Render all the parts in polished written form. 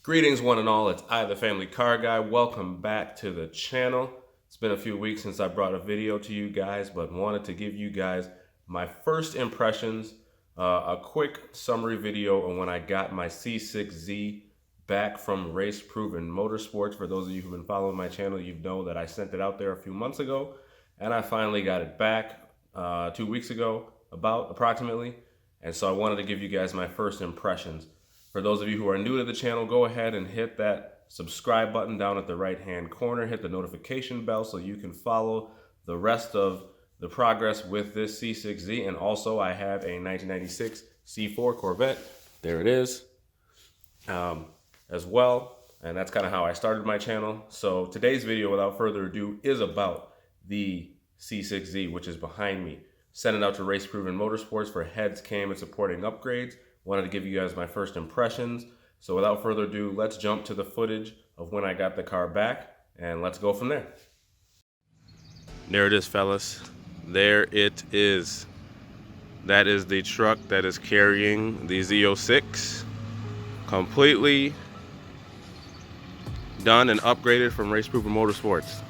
Greetings one and all, it's I, the Family Car Guy. Welcome back to the channel. It's been a few weeks since I brought a video to you guys, but wanted to give you guys my first impressions, a quick summary video on when I got my C6Z back from Race Proven Motorsports. For those of you who've been following my channel, you know that I sent it out there a few months ago, and I finally got it back 2 weeks ago, approximately. And so I wanted to give you guys my first impressions. For those of you who are new to the channel, go ahead and hit that subscribe button down at the right-hand corner. Hit the notification bell so you can follow the rest of the progress with this C6Z. And also, I have a 1996 C4 Corvette. There it is, as well. And that's kind of how I started my channel. So today's video, without further ado, is about the C6Z, which is behind me. Sent it out to Race Proven Motorsports for heads, cam, and supporting upgrades. Wanted to give you guys my first impressions. So without further ado, let's jump to the footage of when I got the car back, and let's go from there. There it is, fellas. There it is. That is the truck that is carrying the Z06. Completely done and upgraded from Race Proven Motorsports.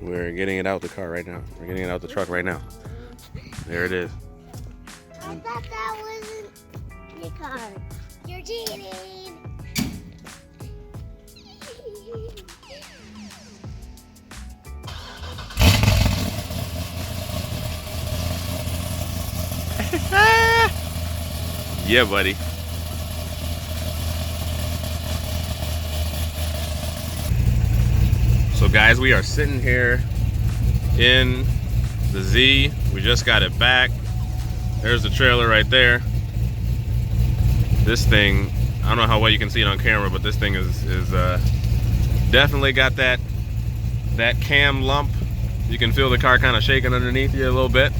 We're getting it out the car right now. We're getting it out the truck right now. There it is. I thought that wasn't your car. You're cheating. Yeah, buddy. So guys, we are sitting here in the Z. We just got it back. There's the trailer right there. This thing, I don't know how well you can see it on camera, but this thing is definitely got that cam lump. You can feel the car kind of shaking underneath you a little bit.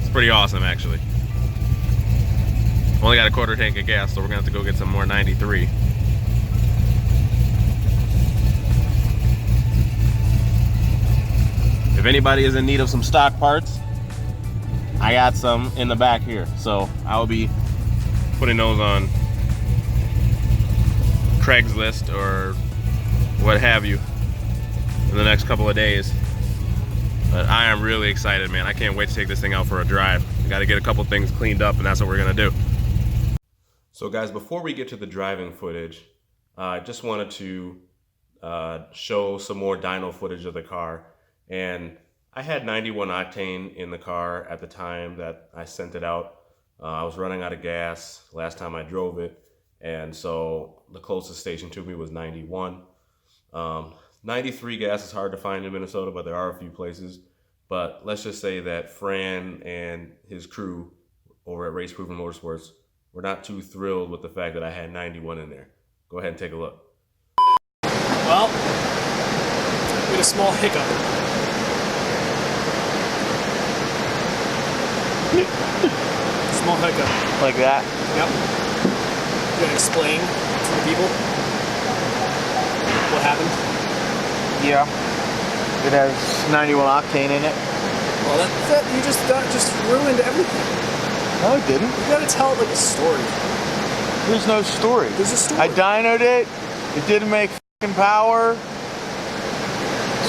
It's pretty awesome, actually. Only got a quarter tank of gas, so we're gonna have to go get some more 93. If anybody is in need of some stock parts, I got some in the back here. So I will be putting those on Craigslist or what have you in the next couple of days. But I am really excited, man. I can't wait to take this thing out for a drive. We got to get a couple things cleaned up, and that's what we're gonna do. So guys, before we get to the driving footage, I just wanted to show some more dyno footage of the car. And I had 91 octane in the car at the time that I sent it out. I was running out of gas last time I drove it, and so the closest station to me was 91. 93 gas is hard to find in Minnesota, but there are a few places. But let's just say that Fran and his crew over at Race Proven Motorsports were not too thrilled with the fact that I had 91 in there. Go ahead and take a look. Well, we had a small hiccup. Small hiccup. Like that? Yep. You gotta explain to the people what happened? Yeah. It has 91 octane in it. Well, that you just ruined everything. No, it didn't. You gotta tell it like a story. There's no story. There's a story. I dynoed it. It didn't make f***ing power.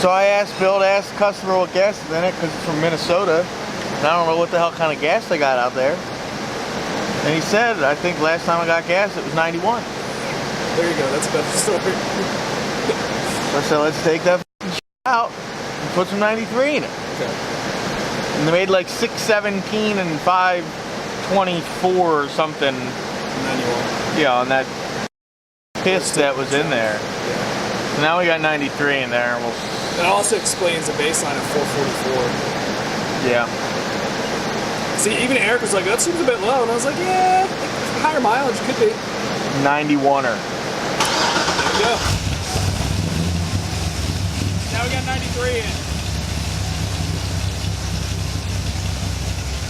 So I asked Bill to ask the customer what gas is in it because it's from Minnesota. And I don't know what the hell kind of gas they got out there. And he said, I think last time I got gas, it was 91. There you go. That's a better story. I said, let's take that out and put some 93 in it. Okay. And they made like 617 and 524 or something. Manual. Yeah, on that piss that was in there. Yeah. So now we got 93 in there. We'll... That also explains the baseline of 444. Yeah. See, even Eric was like, that seems a bit low. And I was like, yeah, higher mileage could be. 91er. There we go. Now we got 93 in.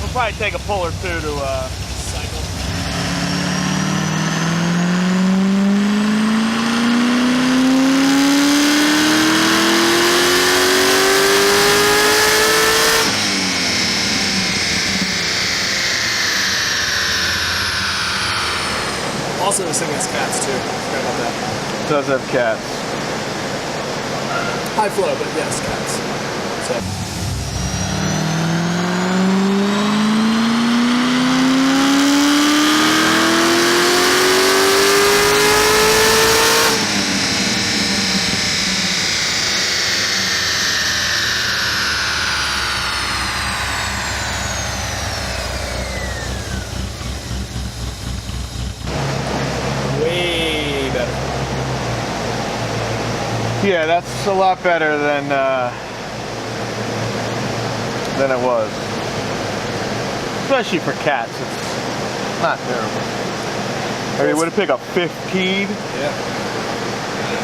We'll probably take a pull or two to Cycle. Also, this thing has cats too. Forgot about that. It does have cats. High flow, but yes, cats. So. Way better. Yeah, that's a lot better than it was. Especially for cats, it's not terrible. I mean, would it pick up 15? Yeah.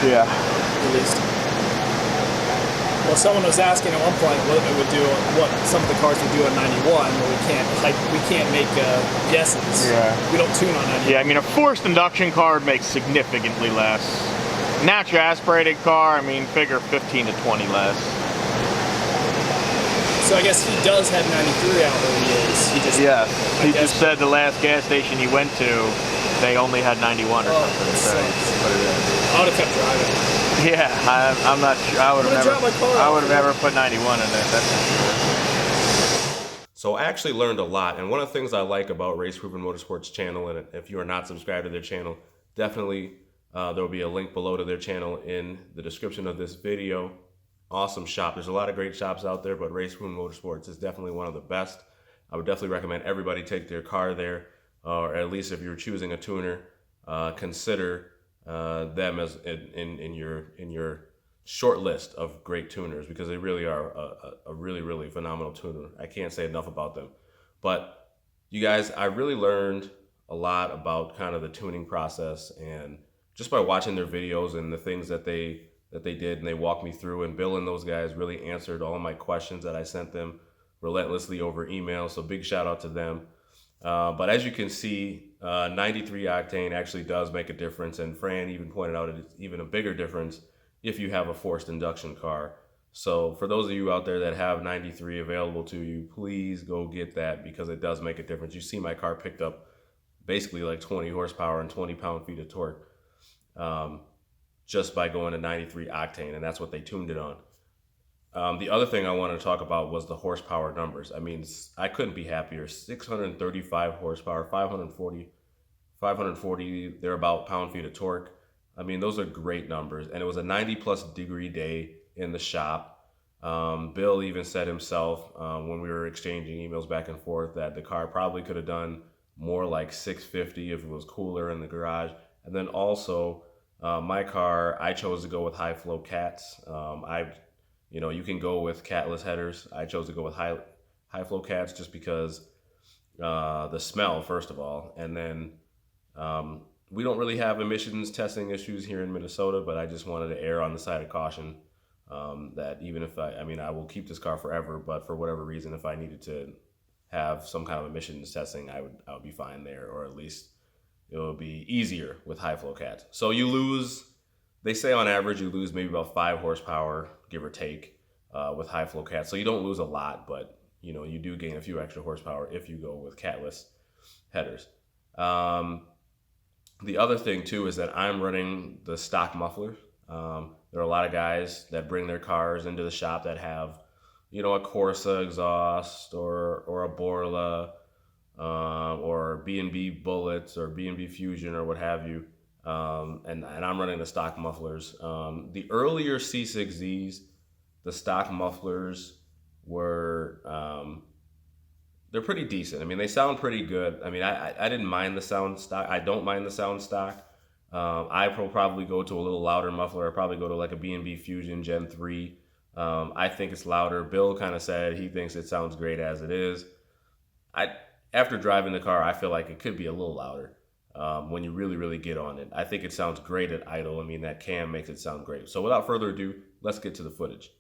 Yeah. At least. Well, someone was asking at one point what it would do, what some of the cars would do on 91, but we can't make guesses. Yeah. We don't tune on 91. Yeah, I mean, a forced induction car would make significantly less. Natural aspirated car, I mean, figure 15 to 20 less. So I guess he does have 93 out where he is. He just, Yeah, I he guess- just said the last gas station he went to, they only had 91 or Oh, something. that So, sucks. but it is. I would have kept driving. Yeah, I'm not sure. I would I'm have gonna never. drop my car I off. would have never put 91 in there. That's for sure. So I actually learned a lot, and one of the things I like about Race Proven Motorsports channel, and if you are not subscribed to their channel, definitely there will be a link below to their channel in the description of this video. Awesome shop. There's a lot of great shops out there, but Race Proven Motorsports is definitely one of the best. I would definitely recommend everybody take their car there, or at least if you're choosing a tuner, consider them as in your short list of great tuners, because they really are a really phenomenal tuner. I can't say enough about them. But you guys, I really learned a lot about kind of the tuning process, and just by watching their videos and the things that they did and they walked me through, and Bill and those guys really answered all my questions that I sent them relentlessly over email. So big shout out to them. But as you can see, 93 octane actually does make a difference, and Fran even pointed out it's even a bigger difference if you have a forced induction car. So for those of you out there that have 93 available to you, please go get that, because it does make a difference. You see my car picked up basically like 20 horsepower and 20 pound-feet of torque just by going to 93 octane, and that's what they tuned it on. The other thing I wanted to talk about was the horsepower numbers. I mean, I couldn't be happier. 635 horsepower, 540 thereabout pound-feet of torque. I mean, those are great numbers. And it was a 90-plus degree day in the shop. Bill even said himself when we were exchanging emails back and forth that the car probably could have done more like 650 if it was cooler in the garage. And then also, my car, I chose to go with high-flow cats. You can go with catless headers. I chose to go with high-flow cats just because the smell, first of all, and then we don't really have emissions testing issues here in Minnesota, but I just wanted to err on the side of caution that even if I will keep this car forever, but for whatever reason, if I needed to have some kind of emissions testing, I would be fine there, or at least it will be easier with high flow cats. So you lose, they say on average, you lose maybe about 5 horsepower, give or take, with high flow cats. So you don't lose a lot, but you do gain a few extra horsepower if you go with catless headers. The other thing too is that I'm running the stock muffler. There are a lot of guys that bring their cars into the shop that have, a Corsa exhaust or a Borla, or B&B Bullets or B&B Fusion or what have you. and I'm running the stock mufflers. The earlier C6Zs, the stock mufflers were, they're pretty decent. I mean, they sound pretty good. I mean, I didn't mind the sound stock. I don't mind the sound stock. I will probably go to a little louder muffler. I'll probably go to like a B&B Fusion Gen 3. I think it's louder. Bill kind of said he thinks it sounds great as it is. After driving the car, I feel like it could be a little louder when you really get on it. I think it sounds great at idle. I mean, that cam makes it sound great. So without further ado, let's get to the footage.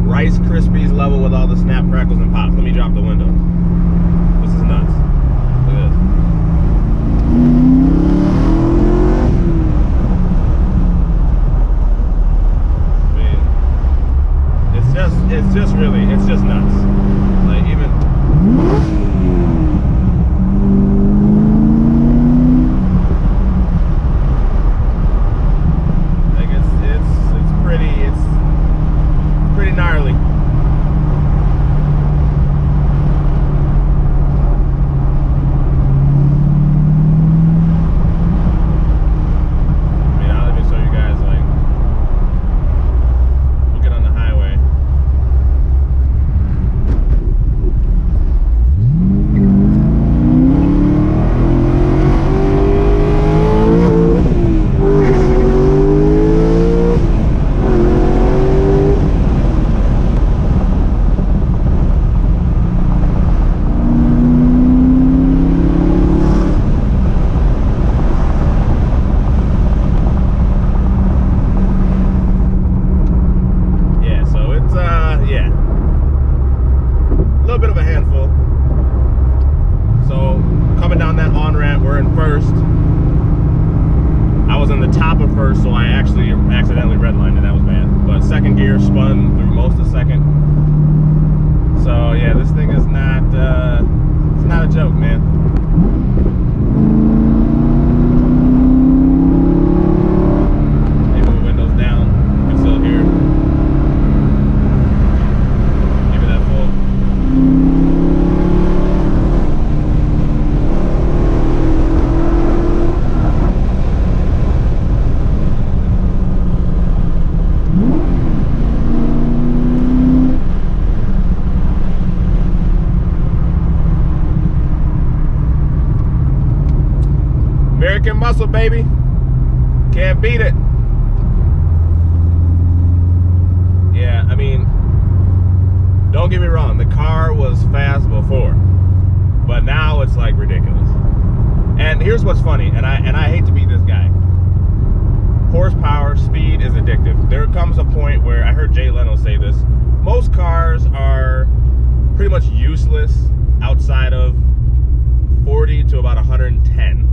Rice Krispies level with all the snap, crackles, and pops. Let me drop the window. This is nuts. Look at this. I mean, it's just nuts. Like even. Gnarly. First, so I actually accidentally redlined it. That was bad. But second gear spun through most of second. So yeah, this thing is not it's not a joke, man. Maybe the windows down, you can still hear. Give it that full. American muscle, baby. Can't beat it. Yeah, I mean, don't get me wrong, the car was fast before, but now it's like ridiculous. And here's what's funny, and I hate to be this guy. Horsepower, speed is addictive. There comes a point where, I heard Jay Leno say this, most cars are pretty much useless outside of 40 to about 110.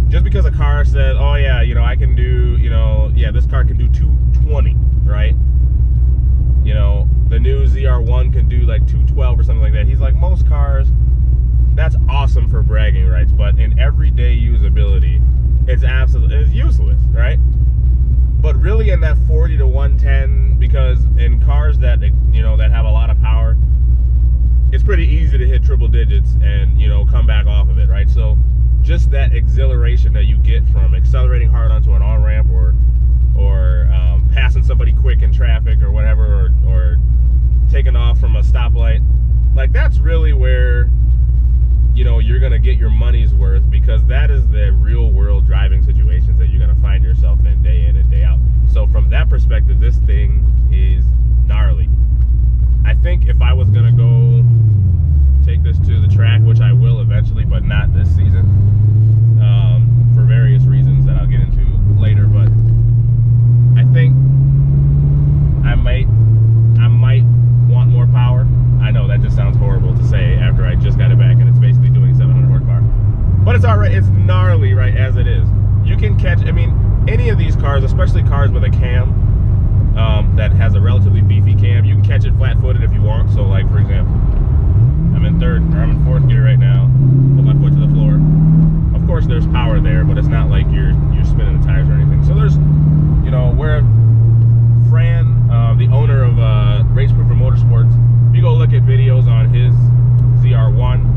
Just because a car says, oh yeah, you know, I can do, you know, yeah, this car can do 220, right? You know, the new ZR1 can do like 212 or something like that. He's like, most cars, that's awesome for bragging rights, but in everyday usability, it's useless, right? But really in that 40 to 110, because in cars that, you know, that have a lot of power, it's pretty easy to hit triple digits and, you know, come back off of it, right? So just that exhilaration that you get from accelerating hard onto an on-ramp or passing somebody quick in traffic or whatever, or taking off from a stoplight, like that's really where, you know, you're gonna get your money's worth, because that is the real world driving situations that you're gonna find yourself in and day out. So from that perspective, this thing is gnarly. I think if I was gonna go take this to the track, which I will eventually, but not this season, for various reasons that I'll get into later, but car, right, it's gnarly, right, as it is. You can catch, I mean, any of these cars, especially cars with a cam that has a relatively beefy cam, you can catch it flat-footed if you want. So, like, for example, I'm in fourth gear right now. Put my foot to the floor. Of course, there's power there, but it's not like you're spinning the tires or anything. So there's, you know, where Fran, the owner of Race Proven Motorsports, if you go look at videos on his ZR1,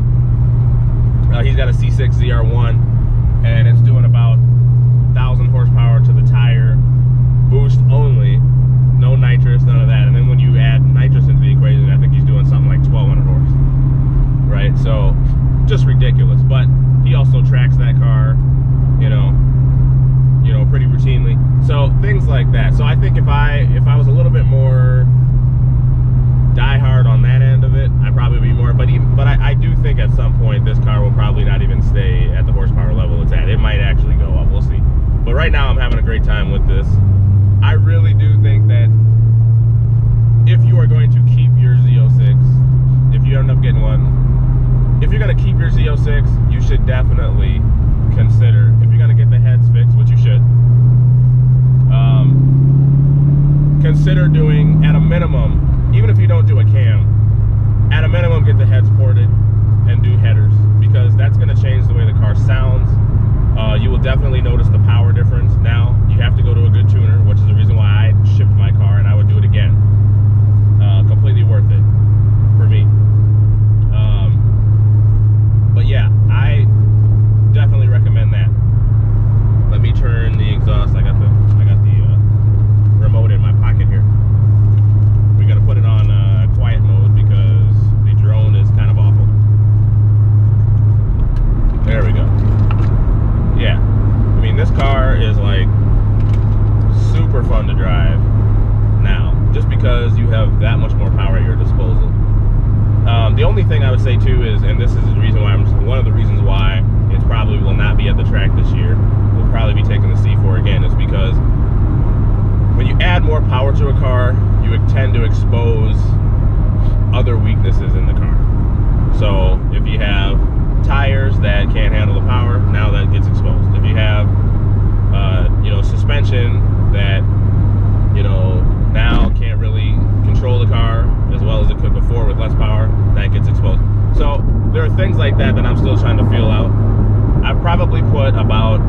he's got a C6 ZR1, and it's doing about 1,000 horsepower to the tire, boost only, no nitrous, none of that. And then when you add nitrous into the equation, I think he's doing something like 1,200 horse, right? So just ridiculous. But he also tracks that car, you know, pretty routinely. So things like that. So I think if I was a little bit more diehard on that end of it, I'd probably be more. But I do think at some point this car will probably not even stay at the horsepower level it's at. It might actually go up. We'll see. But right now I'm having a great time with this. I really do think that if you are going to keep your Z06, if you end up getting one, if you're going to keep your Z06, you should definitely consider, if you're going to get the heads fixed, which you should, consider doing, at a minimum, even if you don't do a cam, at a minimum get the heads ported and do headers, because that's going to change the way the car sounds. You will definitely notice the power difference. Now you have to go to a good tuner, which is the reason why I shipped my car, and I would do it again. Completely worth it for me. But yeah, I definitely recommend that. Let me turn the exhaust. I got the remote in my pocket here. We're gonna put it on quiet mode because the drone is kind of awful. There we go. Yeah, I mean, this car is like super fun to drive now, just because you have that much more power at your disposal. The only thing I would say too is, and this is the reason why one of the reasons why it probably will not be at the track this year, we'll probably be taking the C4 again, is because when you add more power to a car, you tend to expose other weaknesses in the car. So if you have tires that can't handle the power, now that gets exposed. If you have suspension that now can't really control the car as well as it could before with less power, that gets exposed. So there are things like that that I'm still trying to feel out. I've probably put about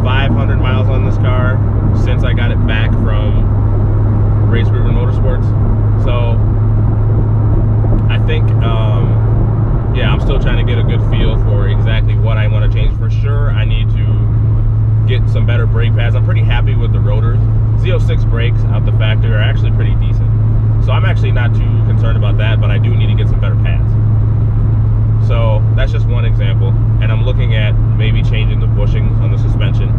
500 miles on this car since I got it back from Race Proven Motorsports. So I think yeah, I'm still trying to get a good feel for exactly what I want to change. For sure, I need to get some better brake pads. I'm pretty happy with the rotors. Z06 brakes out the factory are actually pretty decent. So I'm actually not too concerned about that, but I do need to get some better pads. So that's just one example. And I'm looking at maybe changing the bushings on the suspension.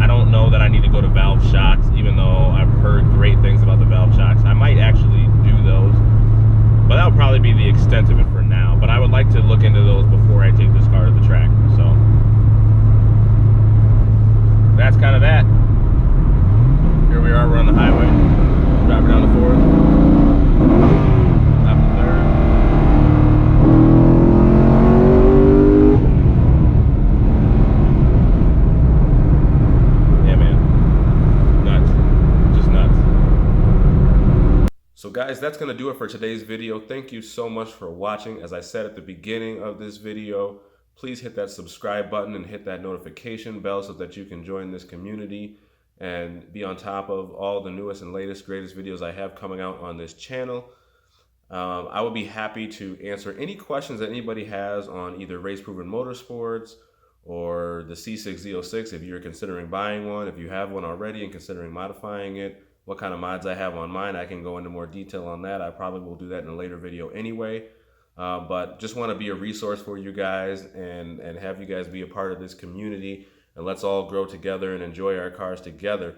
I don't know that I need to go to valve shocks, even though I've heard great things about the valve shocks. I might actually do those, but that would probably be the extent of it for now. But I would like to look into those before I take this car to the track. So that's kind of that. Here we are, we're on the highway. Driving down the 4th. Top of 3rd. Yeah, man. Nuts. Just nuts. So guys, that's going to do it for today's video. Thank you so much for watching. As I said at the beginning of this video, please hit that subscribe button and hit that notification bell so that you can join this community and be on top of all the newest and latest, greatest videos I have coming out on this channel. I will be happy to answer any questions that anybody has on either Race Proven Motorsports or the C6 Z06 if you're considering buying one, if you have one already and considering modifying it, what kind of mods I have on mine. I can go into more detail on that. I probably will do that in a later video anyway. But just want to be a resource for you guys and have you guys be a part of this community, and let's all grow together and enjoy our cars together.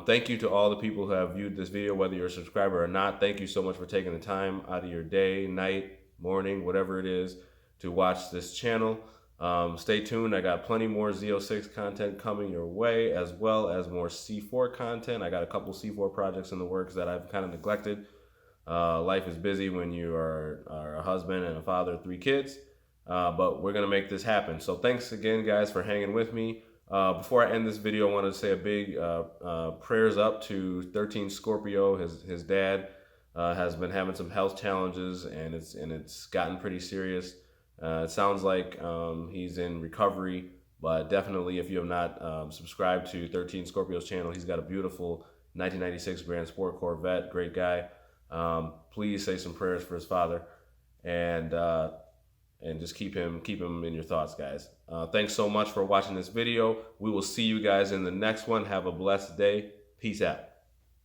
Thank you to all the people who have viewed this video, whether you're a subscriber or not. Thank you so much for taking the time out of your day, night, morning, whatever it is, to watch this channel. Stay tuned. I got plenty more Z06 content coming your way, as well as more C4 content. I got a couple C4 projects in the works that I've kind of neglected. Life is busy when you are a husband and a father of 3 kids. but we're going to make this happen. So thanks again, guys, for hanging with me. Before I end this video, I wanted to say a big prayers up to 13 Scorpio. His dad has been having some health challenges, and it's gotten pretty serious. It sounds like he's in recovery, but definitely if you have not subscribed to 13 Scorpio's channel, he's got a beautiful 1996 Grand Sport Corvette. Great guy. Please say some prayers for his father, and just keep him in your thoughts, guys. Thanks so much for watching this video. We will see you guys in the next one. Have a blessed day. Peace out.